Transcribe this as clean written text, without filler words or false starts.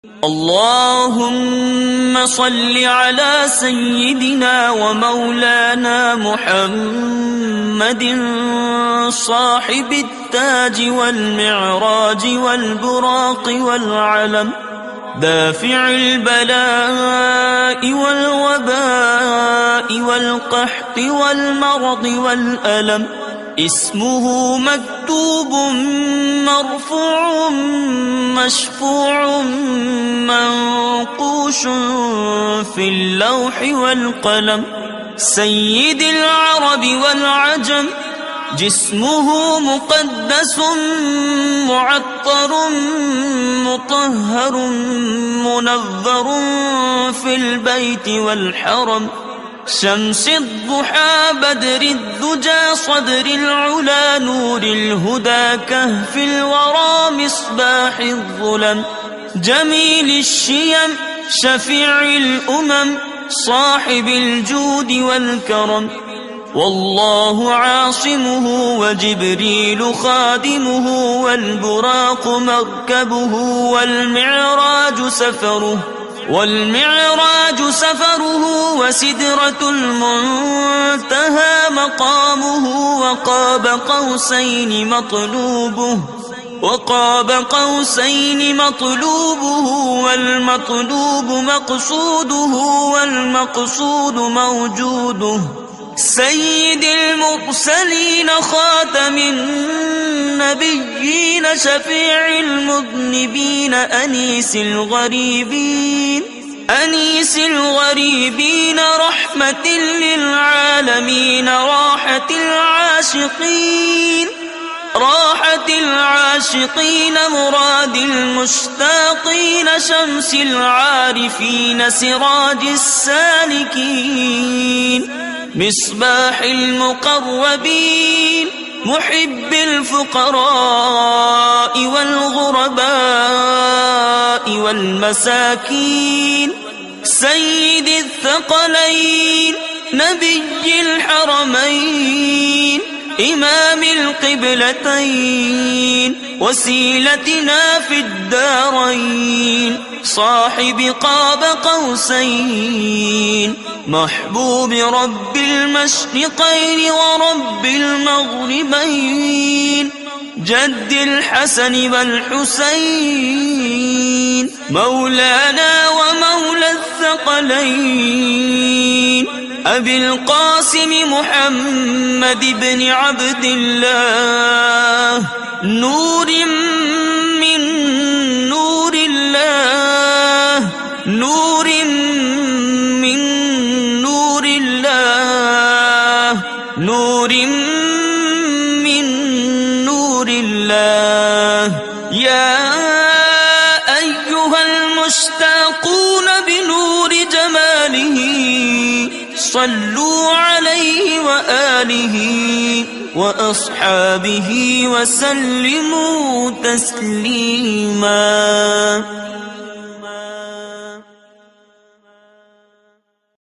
اللهم صل على سيدنا ومولانا محمد صاحب التاج والمعراج والبراق والعلم، دافع البلاء والوباء والقحط والمرض والألم، اسمه مكتوب مرفوع مشفوع منقوش في اللوح والقلم، سيد العرب والعجم، جسمه مقدس معطر مطهر منظر في البيت والحرم، شمس الضحى بدر الدجى صدر العلا نور الهدى كهف الورى مصباح الظلم، جميل الشيم شفيع الأمم صاحب الجود والكرم، والله عاصمه وجبريل خادمه والبراق مركبه والمعراج سفره وسدرة المنتهى مقامه، وقاب قوسين مطلوبه والمطلوب مقصوده والمقصود موجوده، سيد المرسلين خاتم النبيين شفيع المذنبين أنيس الغريبين رحمة للعالمين راحة العاشقين مراد المشتاقين شمس العارفين سراج السالكين مصباح المقربين محب الفقراء والغرباء والمساكين، سيد الثقلين نبي الحرمين إمام القبلتين وسيلتنا في الدارين، صاحب قاب قوسين محبوب رب المشرقين ورب المغربين، جد الحسن والحسين مولانا ومولى الثقلين، أبي القاسم محمد بن عبد الله نور من نور الله، نور من نور الله، نور من نور الله، يا أيها المشتاقون بنور جماله صلوا عليه وآله وأصحابه وسلموا تسليما.